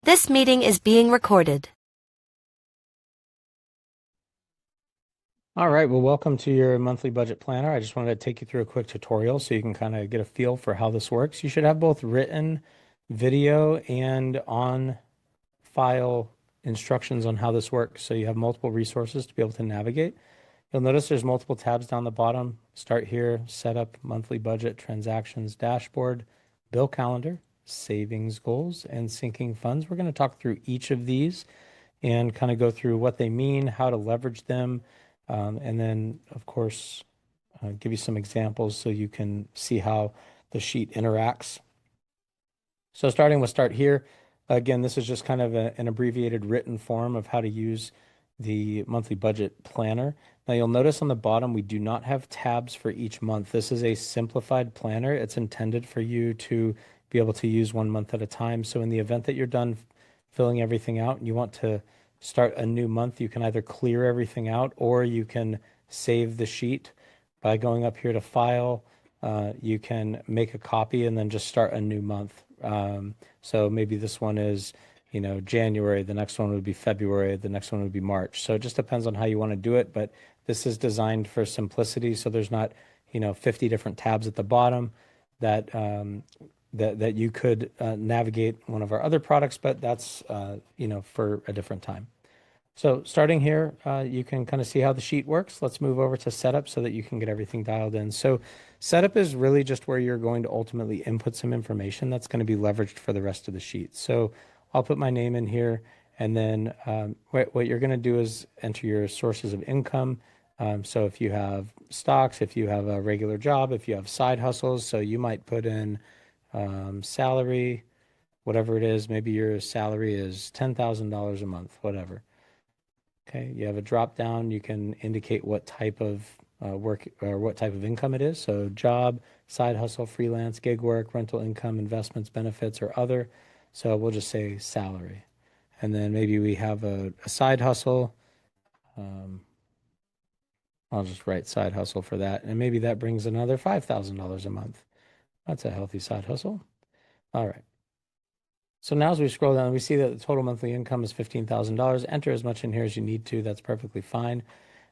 This meeting is being recorded. All right, well, welcome to your monthly budget planner. I just wanted to take you through a quick tutorial so you can kind of get a feel for how this works. You should have both written video and on file instructions on how this works. So you have multiple resources to be able to navigate. You'll notice there's multiple tabs down the bottom. Start here, setup, monthly budget, transactions, dashboard, bill calendar, savings goals, and sinking funds. We're going to talk through each of these and kind of go through what they mean, how to leverage them, and then, of course, give you some examples so you can see how the sheet interacts. So starting with start here, again, this is just kind of an abbreviated written form of how to use the monthly budget planner. Now you'll notice on the bottom, we do not have tabs for each month. This is a simplified planner. It's intended for you to be able to use 1 month at a time. So in the event that you're done filling everything out and you want to start a new month, you can either clear everything out or you can save the sheet by going up here to File. You can make a copy and then just start a new month. So maybe this one is, January, the next one would be February, the next one would be March. So it just depends on how you want to do it, but this is designed for simplicity. So there's not, 50 different tabs at the bottom that that you could navigate one of our other products, but that's, for a different time. So starting here, you can kind of see how the sheet works. Let's move over to setup so that you can get everything dialed in. So setup is really just where you're going to ultimately input some information that's going to be leveraged for the rest of the sheet. So I'll put my name in here, and then what you're going to do is enter your sources of income. So if you have stocks, if you have a regular job, if you have side hustles, so you might put in salary, whatever it is. Maybe your salary is $10,000 a month, whatever. Okay, you have a drop down. You can indicate what type of work or what type of income it is. So job, side hustle, freelance, gig work, rental income, investments, benefits, or other. So we'll just say salary. And then maybe we have a side hustle. Um, I'll just write side hustle for that. And maybe that brings another $5,000 a month. That's a healthy side hustle. All right. So now as we scroll down, we see that the total monthly income is $15,000. Enter as much in here as you need to. That's perfectly fine.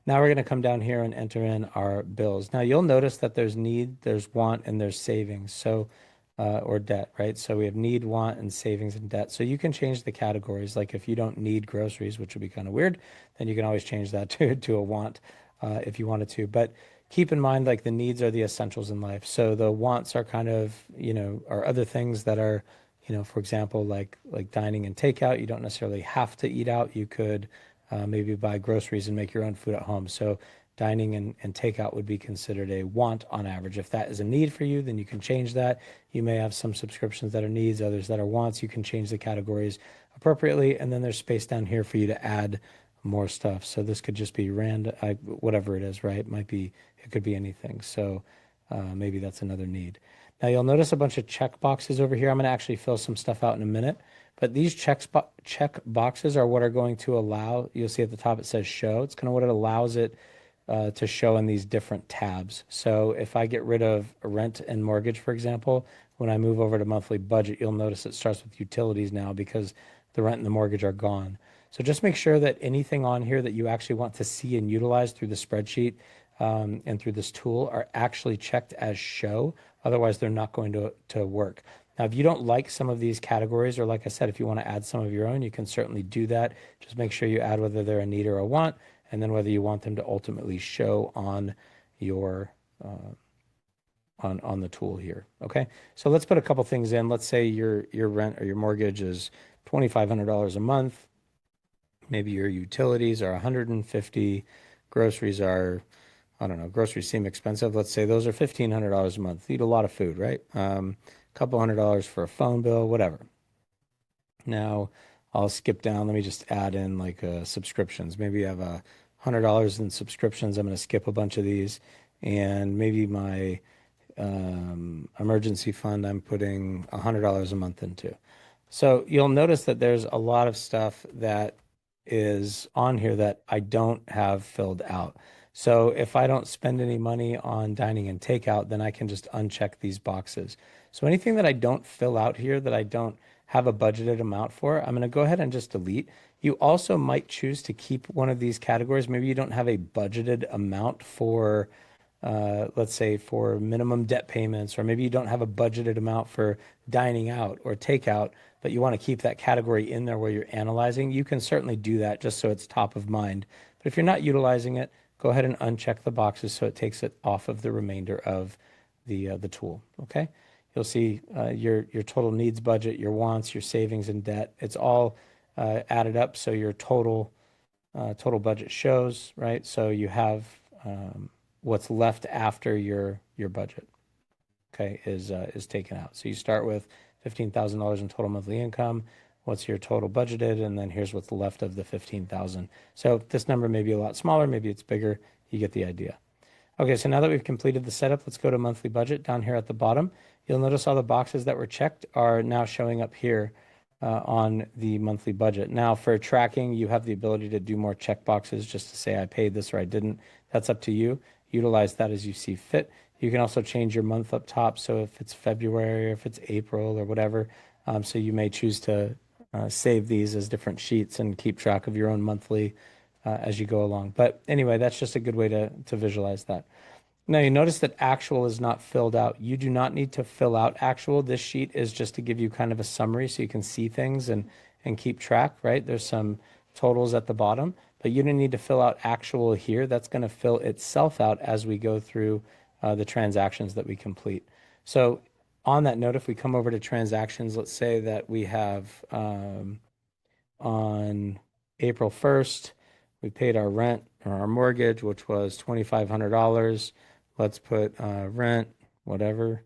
Now we're going to come down here and enter in our bills. Now you'll notice that there's need, there's want, and there's savings. So, or debt, right? So we have need, want, and savings and debt. So you can change the categories. Like if you don't need groceries, which would be kind of weird, then you can always change that to a want if you wanted to. But keep in mind, like the needs are the essentials in life. So the wants are kind of, are other things that are, for example, like dining and takeout. You don't necessarily have to eat out. You could maybe buy groceries and make your own food at home. So dining and takeout would be considered a want on average. If that is a need for you, then you can change that. You may have some subscriptions that are needs, others that are wants. You can change the categories appropriately. And then there's space down here for you to add more stuff. So this could just be random, whatever it is, right? It could be anything. So maybe that's another need. Now you'll notice a bunch of check boxes over here. I'm going to actually fill some stuff out in a minute, but these check boxes are what are going to allow, you'll see at the top it says show. It's kind of what it allows it to show in these different tabs. So if I get rid of rent and mortgage, for example, when I move over to monthly budget, you'll notice it starts with utilities now because the rent and the mortgage are gone. So just make sure that anything on here that you actually want to see and utilize through the spreadsheet and through this tool are actually checked as show. Otherwise, they're not going to work. Now, if you don't like some of these categories, or like I said, if you want to add some of your own, you can certainly do that. Just make sure you add whether they're a need or a want, and then whether you want them to ultimately show on your on the tool here. Okay, so let's put a couple things in. Let's say your rent or your mortgage is $2,500 a month. Maybe your utilities are 150. Groceries are, I don't know, groceries seem expensive. Let's say those are $1,500 a month. You eat a lot of food, right? A couple $100 for a phone bill, whatever. Now I'll skip down. Let me just add in like subscriptions. Maybe you have $100 in subscriptions. I'm going to skip a bunch of these. And maybe my emergency fund, I'm putting $100 a month into. So you'll notice that there's a lot of stuff that is on here that I don't have filled out. So if I don't spend any money on dining and takeout, then I can just uncheck these boxes. So anything that I don't fill out here that I don't have a budgeted amount for. I'm going to go ahead and just delete. You also might choose to keep one of these categories. Maybe you don't have a budgeted amount for let's say for minimum debt payments, or maybe you don't have a budgeted amount for dining out or takeout, but you want to keep that category in there where you're analyzing. You can certainly do that just so it's top of mind. But if you're not utilizing it, go ahead and uncheck the boxes so it takes it off of the remainder of the tool. Okay, you'll see your total needs budget, your wants, your savings and debt. It's all added up, so your total budget shows, right? So you have what's left after your budget, okay, is taken out. So you start with $15,000 in total monthly income. What's your total budgeted? And then here's what's left of the 15,000. So this number may be a lot smaller, maybe it's bigger. You get the idea. Okay, so now that we've completed the setup, let's go to monthly budget down here at the bottom. You'll notice all the boxes that were checked are now showing up here on the monthly budget. Now for tracking, you have the ability to do more check boxes just to say I paid this or I didn't. That's up to you. Utilize that as you see fit. You can also change your month up top. So if it's February or if it's April or whatever, so you may choose to save these as different sheets and keep track of your own monthly as you go along. But anyway, that's just a good way to visualize that. Now you notice that actual is not filled out. You do not need to fill out actual. This sheet is just to give you kind of a summary so you can see things and keep track, right? There's some totals at the bottom, but you don't need to fill out actual here. That's going to fill itself out as we go through the transactions that we complete. So on that note, if we come over to transactions, let's say that we have on April 1st, we paid our rent or our mortgage, which was $2,500. Let's put rent, whatever,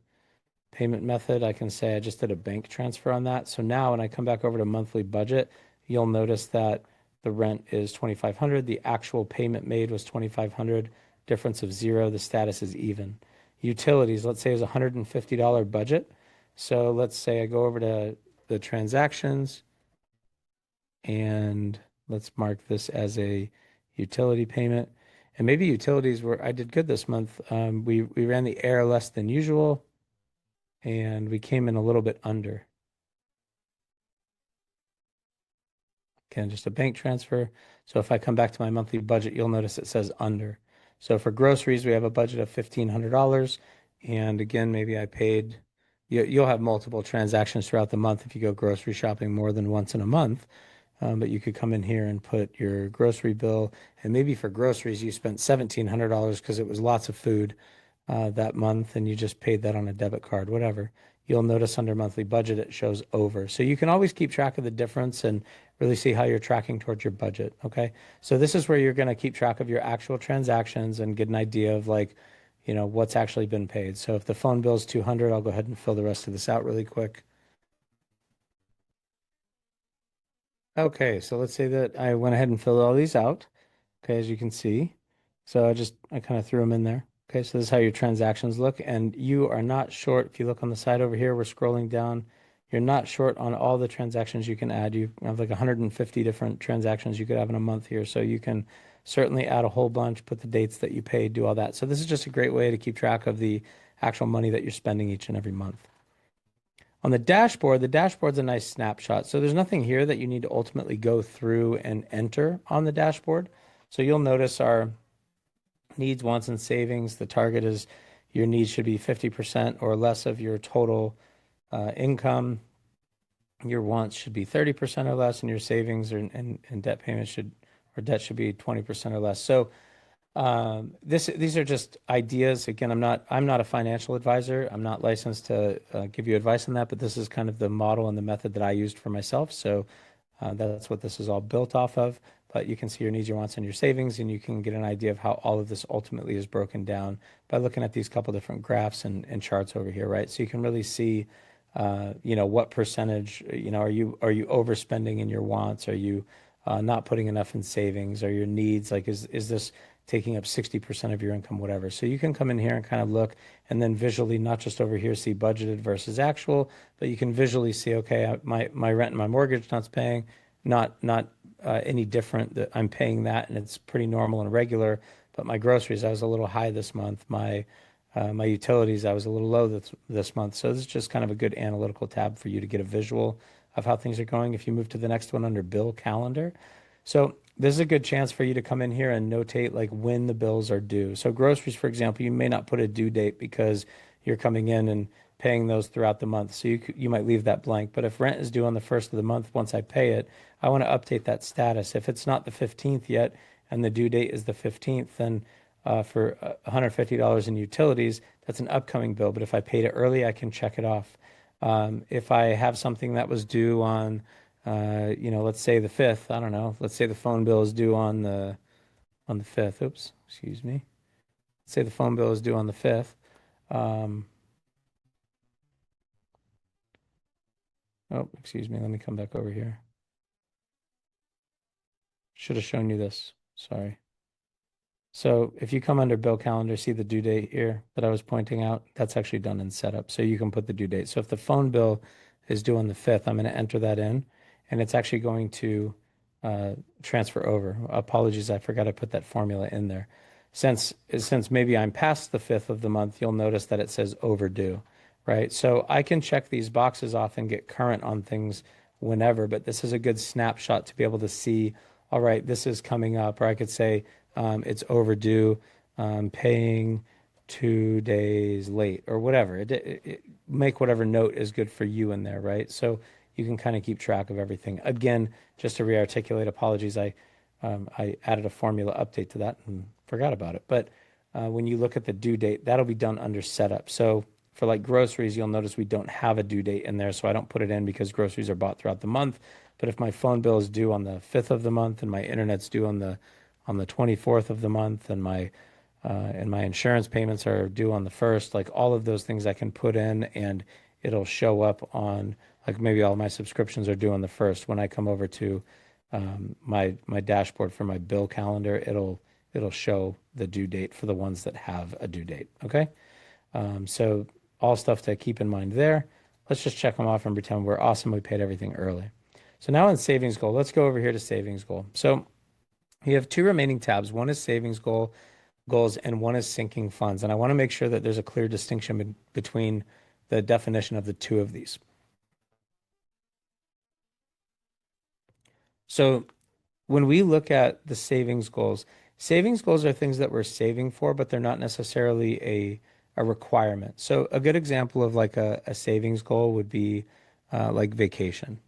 payment method. I can say I just did a bank transfer on that. So now when I come back over to monthly budget, you'll notice that the rent is $2,500. The actual payment made was $2,500. Difference of zero. The status is even. Utilities, let's say is a $150 budget. So let's say I go over to the transactions and let's mark this as a utility payment. And maybe utilities were, I did good this month. We ran the air less than usual and we came in a little bit under. Again, just a bank transfer. So if I come back to my monthly budget, you'll notice it says under. So for groceries, we have a budget of $1,500. And again, maybe I paid, you'll have multiple transactions throughout the month if you go grocery shopping more than once in a month. But you could come in here and put your grocery bill. And maybe for groceries, you spent $1,700 because it was lots of food that month and you just paid that on a debit card, whatever. You'll notice under monthly budget, it shows over. So you can always keep track of the difference and really see how you're tracking towards your budget. Okay. So this is where you're going to keep track of your actual transactions and get an idea of like, you know, what's actually been paid. So if the phone bill is 200, I'll go ahead and fill the rest of this out really quick. Okay, so let's say that I went ahead and filled all these out, okay, as you can see. So I kind of threw them in there. Okay, so this is how your transactions look, and you are not short. If you look on the side over here, we're scrolling down. You're not short on all the transactions you can add. You have like 150 different transactions you could have in a month here, so you can certainly add a whole bunch, put the dates that you paid, do all that. So this is just a great way to keep track of the actual money that you're spending each and every month. On the dashboard's a nice snapshot. So there's nothing here that you need to ultimately go through and enter on the dashboard. So you'll notice our needs, wants, and savings. The target is your needs should be 50% or less of your total income. Your wants should be 30% or less, and your savings and debt payments debt should be 20% or less. So these are just ideas. Again, I'm not a financial advisor. I'm not licensed to give you advice on that, but this is kind of the model and the method that I used for myself. So that's what this is all built off of. But you can see your needs, your wants, and your savings, and you can get an idea of how all of this ultimately is broken down by looking at these couple different graphs and charts over here, right? So you can really see, you know, what percentage, you know, are you overspending in your wants? Are you not putting enough in savings? Are your needs, like, is this taking up 60% of your income, whatever. So you can come in here and kind of look and then visually, not just over here, see budgeted versus actual, but you can visually see, okay, my rent and my mortgage not paying, not any different, that I'm paying that and it's pretty normal and regular, but my groceries, I was a little high this month. My utilities, I was a little low this month. So this is just kind of a good analytical tab for you to get a visual of how things are going if you move to the next one under bill calendar. So this is a good chance for you to come in here and notate like when the bills are due. So groceries, for example, you may not put a due date because you're coming in and paying those throughout the month. So you might leave that blank. But if rent is due on the first of the month, once I pay it, I want to update that status. If it's not the 15th yet and the due date is the 15th, then for $150 in utilities, that's an upcoming bill. But if I paid it early, I can check it off. If I have something that was due on, let's say the 5th, I don't know, let's say the phone bill is due on the 5th. Oops, excuse me. Let's say the phone bill is due on the 5th. Um, oh, excuse me. Let me come back over here. Should have shown you this. Sorry. So if you come under bill calendar, see the due date here that I was pointing out, that's actually done in setup. So you can put the due date. So if the phone bill is due on the 5th, I'm going to enter that in and it's actually going to transfer over. Apologies, I forgot to put that formula in there. Since maybe I'm past the 5th of the month, you'll notice that it says overdue, right? So I can check these boxes off and get current on things whenever, but this is a good snapshot to be able to see, all right, this is coming up, or I could say, it's overdue, paying 2 days late or whatever. Make whatever note is good for you in there, right? So you can kind of keep track of everything. Again, just to re-articulate, apologies, I added a formula update to that and forgot about it. But when you look at the due date, that'll be done under setup. So for like groceries, you'll notice we don't have a due date in there, so I don't put it in because groceries are bought throughout the month. But if my phone bill is due on the 5th of the month and my internet's due on the 24th of the month and my insurance payments are due on the 1st, like all of those things I can put in and it'll show up on, like maybe all my subscriptions are due on the 1st. When I come over to my dashboard for my bill calendar, it'll show the due date for the ones that have a due date. Okay. So all stuff to keep in mind there. Let's just check them off and pretend we're awesome. We paid everything early. So now in savings goal, let's go over here to savings goal. So you have two remaining tabs. One is goals and one is sinking funds. And I want to make sure that there's a clear distinction between the definition of the two of these. So when we look at the savings goals are things that we're saving for, but they're not necessarily a requirement. So a good example of like a savings goal would be like vacation.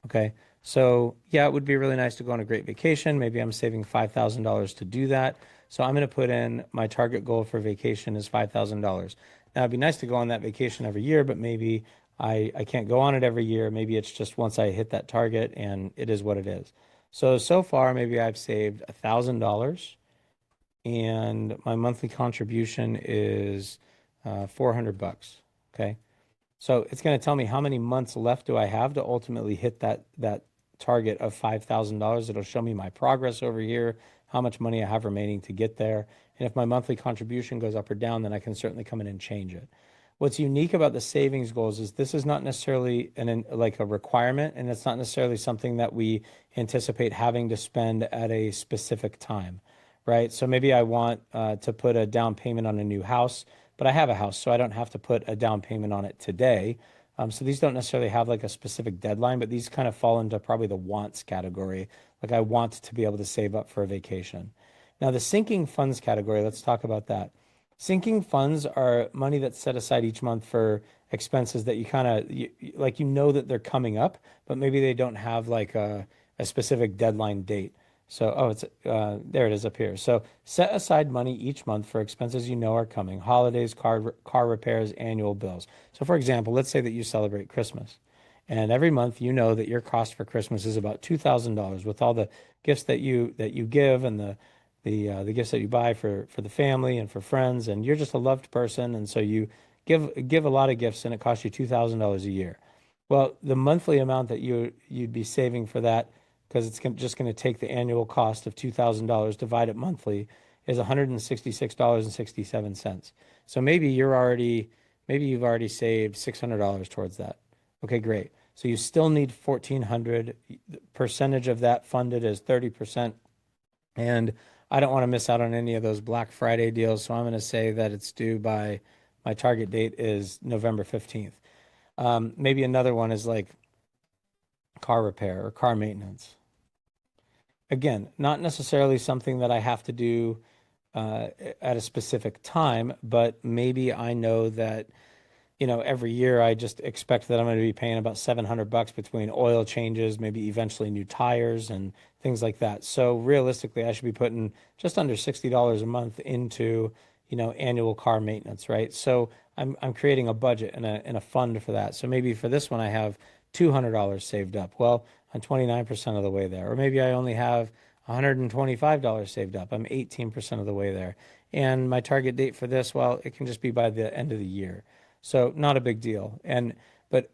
Okay. So yeah, it would be really nice to go on a great vacation. Maybe I'm saving $5,000 to do that. So I'm going to put in my target goal for vacation is $5,000. Now it'd be nice to go on that vacation every year, but maybe I can't go on it every year. Maybe it's just once I hit that target and it is what it is. So far, maybe I've saved $1,000 and my monthly contribution is 400 bucks. Okay. So it's going to tell me how many months left do I have to ultimately hit that target of $5,000. It'll show me my progress over here, how much money I have remaining to get there. And if my monthly contribution goes up or down, then I can certainly come in and change it. What's unique about the savings goals is this is not necessarily like a requirement, and it's not necessarily something that we anticipate having to spend at a specific time, right? So maybe I want to put a down payment on a new house, but I have a house, so I don't have to put a down payment on it today. So these don't necessarily have like a specific deadline, but these kind of fall into probably the wants category. Like I want to be able to save up for a vacation. Now the sinking funds category, let's talk about that. Sinking funds are money that's set aside each month for expenses that you kind of like, that they're coming up, but maybe they don't have like a specific deadline date. So, it's there it is up here. So set aside money each month for expenses are coming: holidays, car repairs, annual bills. So for example, let's say that you celebrate Christmas. And every month that your cost for Christmas is about $2,000 with all the gifts that you give and the gifts that you buy for the family and for friends, and you're just a loved person, and so you give a lot of gifts, and it costs you $2,000 a year. Well, the monthly amount that you'd be saving for that, because it's just going to take the annual cost of $2,000, divide it monthly, is $166.67. So maybe you've already saved $600 towards that. Okay, great. So you still need $1,400. The percentage of that funded is 30%. And I don't want to miss out on any of those Black Friday deals, so I'm going to say that it's due by my target date is November 15th. Maybe another one is like car repair or car maintenance. Again, not necessarily something that I have to do at a specific time, but maybe I know that every year I just expect that I'm going to be paying about $700 between oil changes, maybe eventually new tires and things like that. So realistically, I should be putting just under $60 a month into, annual car maintenance, right? So I'm creating a budget and a fund for that. So maybe for this one, I have $200 saved up. Well, I'm 29% of the way there. Or maybe I only have $125 saved up. I'm 18% of the way there. And my target date for this, well, it can just be by the end of the year. So not a big deal. But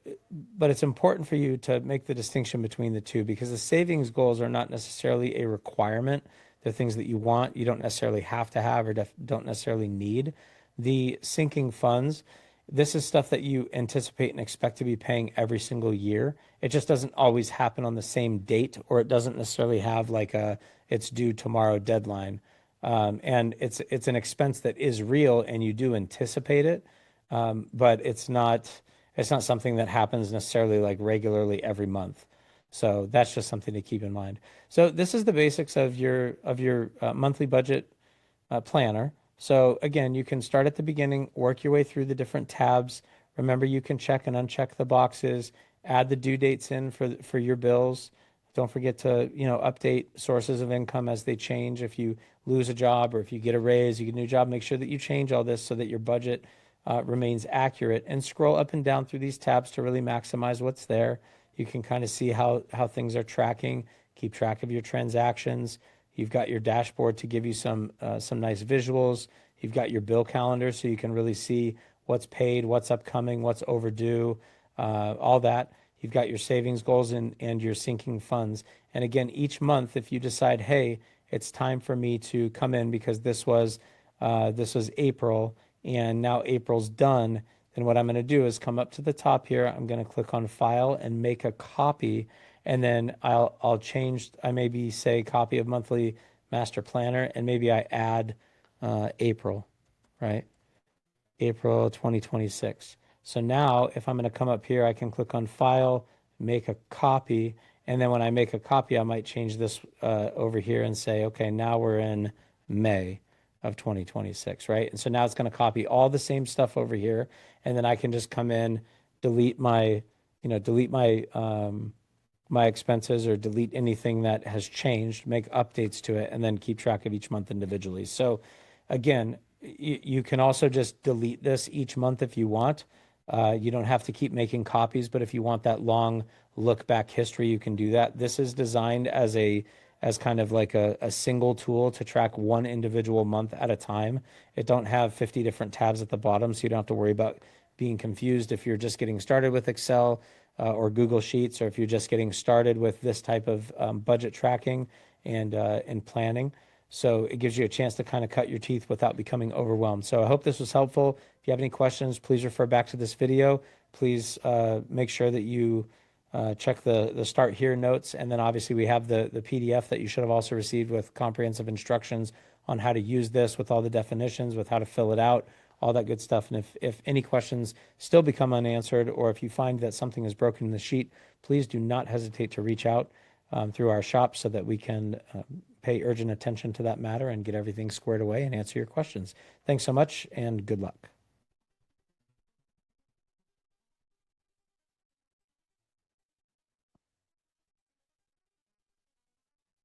it's important for you to make the distinction between the two because the savings goals are not necessarily a requirement. They're things that you want. You don't necessarily have to have or don't necessarily need. The sinking funds, this is stuff that you anticipate and expect to be paying every single year. It just doesn't always happen on the same date, or it doesn't necessarily have like a it's due tomorrow deadline. And it's an expense that is real and you do anticipate it. But it's not something that happens necessarily like regularly every month. So that's just something to keep in mind. So this is the basics of your monthly budget planner. So again, you can start at the beginning, work your way through the different tabs. Remember, you can check and uncheck the boxes, add the due dates in for your bills. Don't forget to, update sources of income as they change. If you lose a job or if you get a raise, you get a new job, make sure that you change all this so that your budget remains accurate, and scroll up and down through these tabs to really maximize what's there. You can kind of see how things are tracking, keep track of your transactions. You've got your dashboard to give you some nice visuals. You've got your bill calendar so you can really see what's paid, what's upcoming, what's overdue, all that. You've got your savings goals and your sinking funds. And again, each month, if you decide, hey, it's time for me to come in because this was April and now April's done, then what I'm going to do is come up to the top here. I'm going to click on File and make a copy, and then I'll change. I maybe say copy of monthly master planner, and maybe I add April, right? April 2026. So now if I'm going to come up here, I can click on File, make a copy, and then when I make a copy, I might change this over here and say, okay, now we're in May of 2026, right? And so now it's going to copy all the same stuff over here, and then I can just come in, delete my my expenses or delete anything that has changed, make updates to it, and then keep track of each month individually. So again, you can also just delete this each month if you want. You don't have to keep making copies, but if you want that long look back history, you can do that. This is designed as kind of like a single tool to track one individual month at a time. It don't have 50 different tabs at the bottom, so you don't have to worry about being confused if you're just getting started with Excel or Google Sheets, or if you're just getting started with this type of budget tracking and planning. So it gives you a chance to kind of cut your teeth without becoming overwhelmed. So I hope this was helpful. If you have any questions, please refer back to this video. Please make sure that you check the Start Here notes. And then obviously we have the PDF that you should have also received with comprehensive instructions on how to use this, with all the definitions, with how to fill it out, all that good stuff. And if any questions still become unanswered, or if you find that something is broken in the sheet, please do not hesitate to reach out through our shop so that we can pay urgent attention to that matter and get everything squared away and answer your questions. Thanks so much, and good luck.